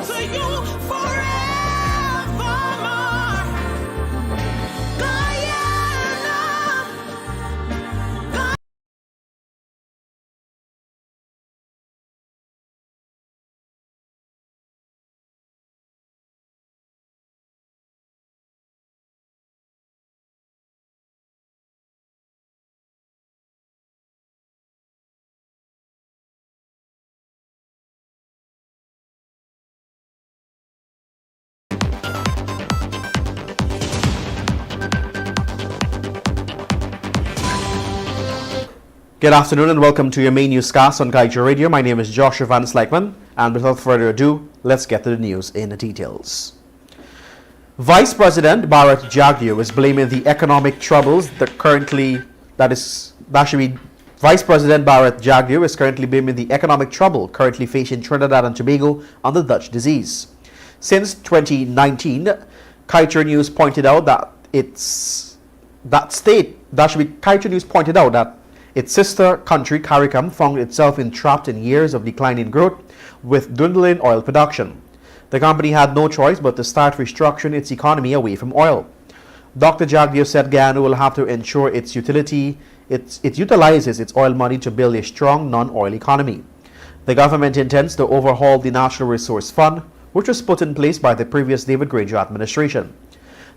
to you forevermore. Good afternoon and welcome to your main newscast on Kaieteur Radio. My name is Joshua Van Slykeman, and without further ado, let's get to the news in the details. Vice President Bharat Jagdeo is blaming the economic troubles Vice President Bharat Jagdeo is currently blaming the economic trouble currently facing Trinidad and Tobago on the Dutch disease. Since 2019, Kaieteur News pointed out that its sister country, CARICOM, found itself entrapped in years of declining growth with dwindling oil production. The company had no choice but to start restructuring its economy away from oil. Dr. Jagdeo said Guyana will have to ensure it utilizes its oil money to build a strong non-oil economy. The government intends to overhaul the Natural Resource Fund, which was put in place by the previous David Granger administration.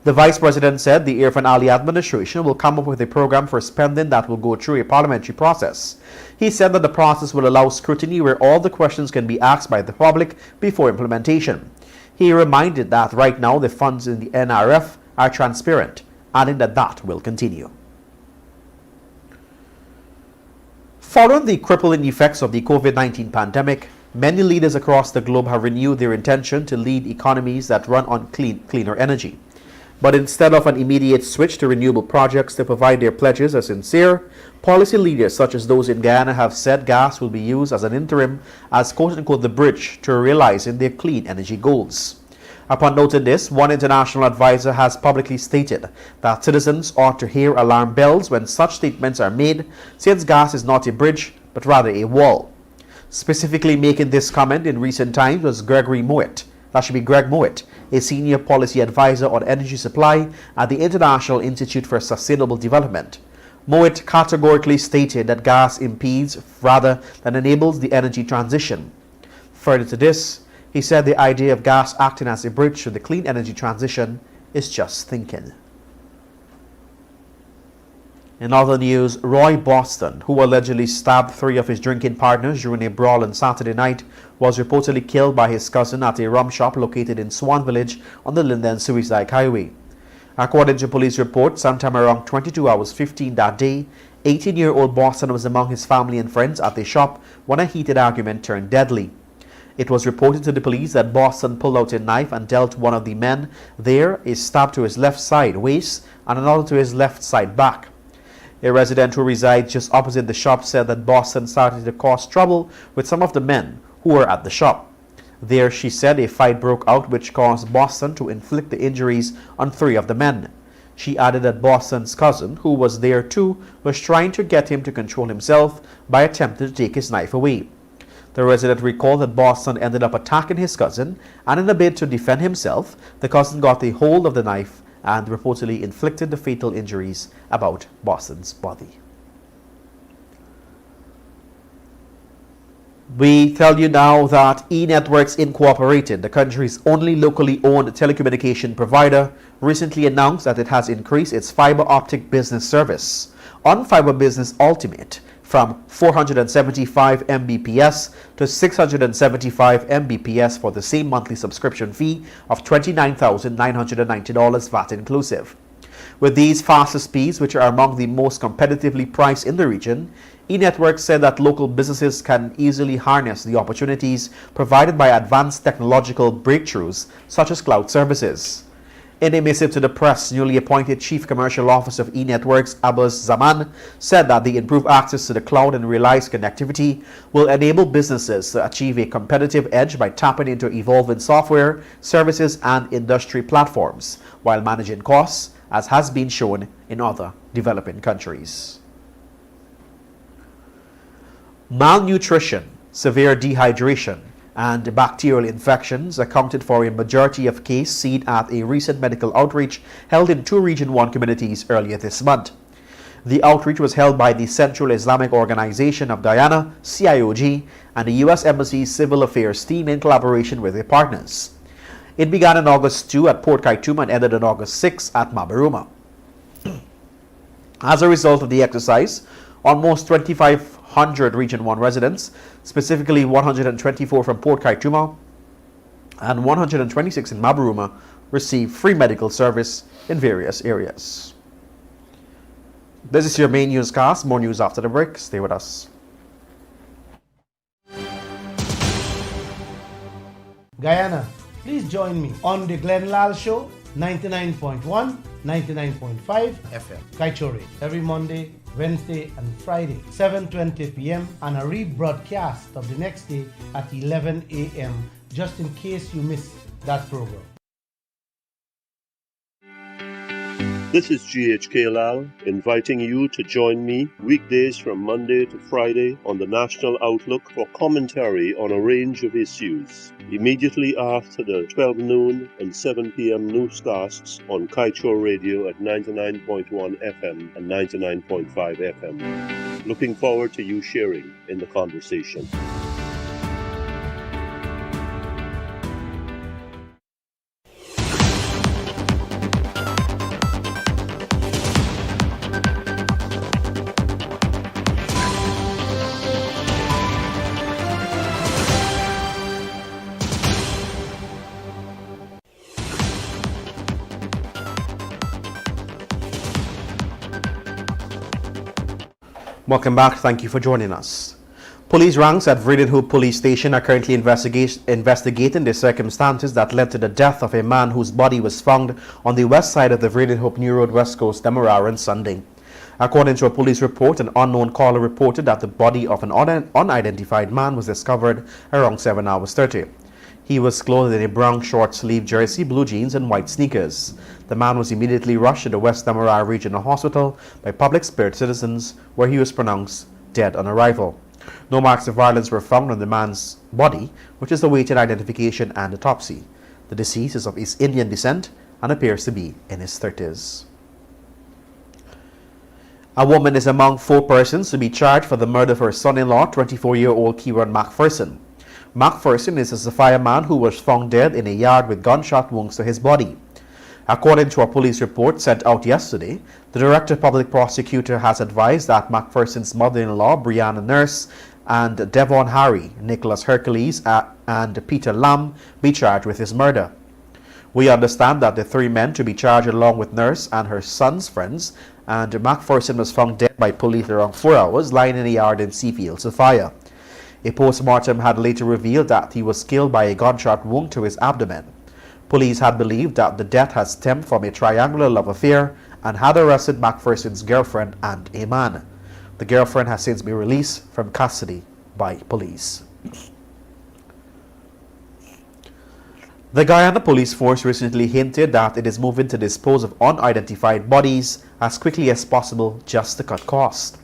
The Vice President said the Irfan Ali administration will come up with a program for spending that will go through a parliamentary process. He said that the process will allow scrutiny where all the questions can be asked by the public before implementation. He reminded that right now the funds in the NRF are transparent, adding that will continue. Following the crippling effects of the COVID-19 pandemic, many leaders across the globe have renewed their intention to lead economies that run on cleaner energy. But instead of an immediate switch to renewable projects to provide their pledges are sincere, policy leaders such as those in Guyana have said gas will be used as an interim as quote-unquote the bridge to realizing their clean energy goals. Upon noting this, one international advisor has publicly stated that citizens ought to hear alarm bells when such statements are made, since gas is not a bridge but rather a wall. Specifically making this comment in recent times was Greg Mowat, a senior policy advisor on energy supply at the International Institute for Sustainable Development. Mowat categorically stated that gas impedes rather than enables the energy transition. Further to this, he said the idea of gas acting as a bridge to the clean energy transition is just thinking. In other news, Roy Boston, who allegedly stabbed 3 of his drinking partners during a brawl on Saturday night, was reportedly killed by his cousin at a rum shop located in Swan Village on the Linden-Suicide Highway. According to police reports, sometime around 22 hours 15 that day, 18-year-old Boston was among his family and friends at the shop when a heated argument turned deadly. It was reported to the police that Boston pulled out a knife and dealt one of the men there a stab to his left side waist and another to his left side back. A resident who resides just opposite the shop said that Boston started to cause trouble with some of the men who were at the shop. There, she said, a fight broke out which caused Boston to inflict the injuries on 3 of the men. She added that Boston's cousin, who was there too, was trying to get him to control himself by attempting to take his knife away. The resident recalled that Boston ended up attacking his cousin, and in a bid to defend himself, the cousin got a hold of the knife and reportedly inflicted the fatal injuries about Boston's body. We tell you now that eNetworks Incorporated, the country's only locally owned telecommunication provider, recently announced that it has increased its fiber optic business service on Fiber Business Ultimate from 475 Mbps to 675 Mbps for the same monthly subscription fee of $29,990 VAT inclusive. With these faster speeds, which are among the most competitively priced in the region, eNetworks said that local businesses can easily harness the opportunities provided by advanced technological breakthroughs such as cloud services. In a missive to the press, newly appointed Chief Commercial Officer of eNetworks, Abbas Zaman, said that the improved access to the cloud and realized connectivity will enable businesses to achieve a competitive edge by tapping into evolving software, services, and industry platforms, while managing costs, as has been shown in other developing countries. Malnutrition, severe dehydration, and bacterial infections accounted for a majority of cases seen at a recent medical outreach held in 2 Region 1 communities earlier this month. The outreach was held by the Central Islamic Organization of Guyana, CIOG, and the U.S. Embassy's Civil Affairs team in collaboration with their partners. It began on August 2 at Port Kaieteur and ended on August 6 at Mabaruma. As a result of the exercise, almost 2,500 Region 1 residents, specifically 124 from Port Kaieteur and 126 in Mabaruma, received free medical service in various areas. This is your main newscast. More news after the break. Stay with us. Guyana, please join me on the Glenn Lal Show, 99.1, 99.5 FM, Kaieteur Radio, every Monday, Wednesday and Friday, 7:20 p.m. and a rebroadcast of the next day at 11 a.m. just in case you missed that program. This is GHK Lal inviting you to join me weekdays from Monday to Friday on the National Outlook for commentary on a range of issues. Immediately after the 12 noon and 7 p.m. newscasts on Kaieteur Radio at 99.1 FM and 99.5 FM. Looking forward to you sharing in the conversation. Welcome back. Thank you for joining us. Police ranks at Vredenhoek Hope Police Station are currently investigating the circumstances that led to the death of a man whose body was found on the west side of the Vredenhoek Hope New Road West Coast, Demerara, on Sunday. According to a police report, an unknown caller reported that the body of an unidentified man was discovered around 7:30. He was clothed in a brown short-sleeved jersey, blue jeans, and white sneakers. The man was immediately rushed to the West Demerara Regional Hospital by public spirit citizens, where he was pronounced dead on arrival. No marks of violence were found on the man's body, which is awaiting identification and autopsy. The deceased is of East Indian descent and appears to be in his 30s. A woman is among 4 persons to be charged for the murder of her son-in-law, 24-year-old Kieran McPherson. McPherson is a Sophia man who was found dead in a yard with gunshot wounds to his body. According to a police report sent out yesterday, the Director Public Prosecutor has advised that McPherson's mother-in-law, Brianna Nurse, and Devon Harry, Nicholas Hercules, and Peter Lamb be charged with his murder. We understand that the 3 men to be charged along with Nurse and her son's friends, and McPherson was found dead by police around 4 hours, lying in a yard in Seafield, Sophia. A post-mortem had later revealed that he was killed by a gunshot wound to his abdomen. Police had believed that the death had stemmed from a triangular love affair and had arrested McPherson's girlfriend and a man. The girlfriend has since been released from custody by police. The Guyana Police Force recently hinted that it is moving to dispose of unidentified bodies as quickly as possible just to cut costs.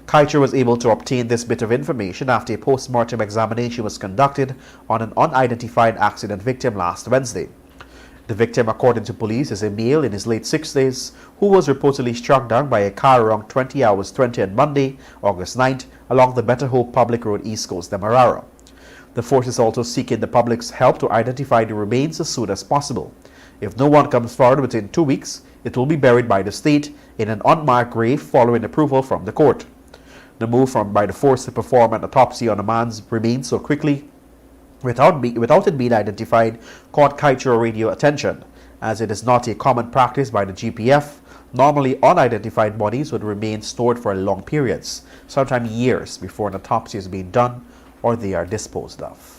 Kaieteur was able to obtain this bit of information after a post-mortem examination was conducted on an unidentified accident victim last Wednesday. The victim, according to police, is a male in his late 60s who was reportedly struck down by a car around 20 hours 20 on Monday, August 9th, along the Better Hope Public Road East Coast, Demerara. The force is also seeking the public's help to identify the remains as soon as possible. If no one comes forward within 2 weeks, it will be buried by the state in an unmarked grave following approval from the court. The move by the force to perform an autopsy on a man's remains so quickly without it being identified caught Kaieteur Radio attention, as it is not a common practice by the GPF. Normally, unidentified bodies would remain stored for long periods, sometimes years, before an autopsy is being done or they are disposed of.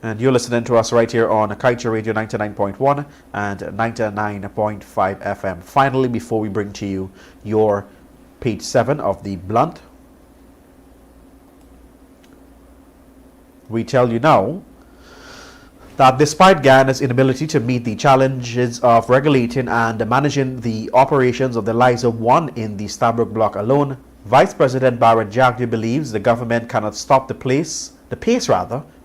And you're listening to us right here on Kaieteur Radio 99.1 and 99.5 FM. Finally, before we bring to you your page 7 of the Blunt, we tell you now that despite Guyana's inability to meet the challenges of regulating and managing the operations of the Liza 1 in the Stabroek block alone, Vice President Barrett Jagdeo believes the government cannot stop the pace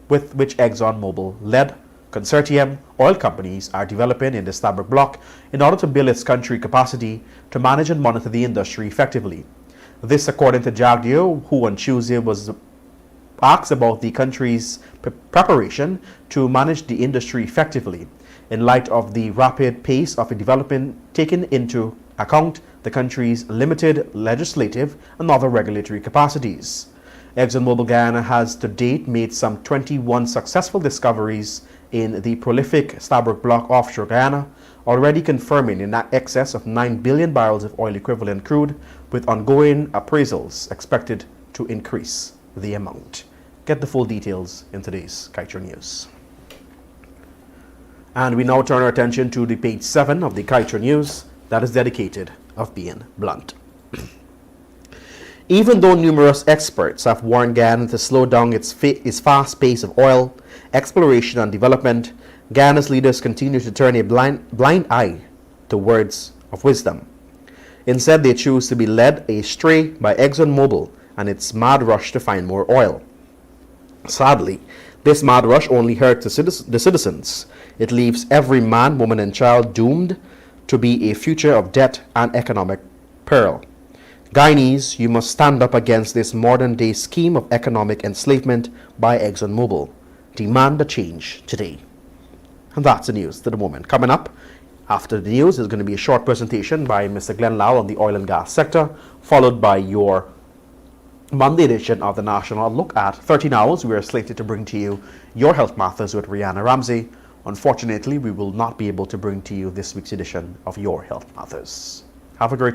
with which ExxonMobil-led consortium oil companies are developing in the Stabroek Block in order to build its country capacity to manage and monitor the industry effectively. This according to Jagdeo, who on Tuesday was asked about the country's preparation to manage the industry effectively in light of the rapid pace of development, taking into account the country's limited legislative and other regulatory capacities. ExxonMobil Guyana has to date made some 21 successful discoveries in the prolific Stabroek Block offshore Guyana, already confirming in excess of 9 billion barrels of oil equivalent crude, with ongoing appraisals expected to increase the amount. Get the full details in today's Kaieteur News. And we now turn our attention to the page 7 of the Kaieteur News that is dedicated of being blunt. Even though numerous experts have warned Guyana to slow down its fast pace of oil exploration and development, Guyana's leaders continue to turn a blind eye to words of wisdom. Instead, they choose to be led astray by ExxonMobil and its mad rush to find more oil. Sadly, this mad rush only hurts the citizens. It leaves every man, woman, and child doomed to be a future of debt and economic peril. Guyanese, you must stand up against this modern-day scheme of economic enslavement by ExxonMobil. Demand a change today. And that's the news to the moment. Coming up after the news is going to be a short presentation by Mr. Glenn Lowell on the oil and gas sector, followed by your Monday edition of the National Outlook at 13 hours. We are slated to bring to you Your Health Matters with Rihanna Ramsey. Unfortunately, we will not be able to bring to you this week's edition of Your Health Matters. Have a great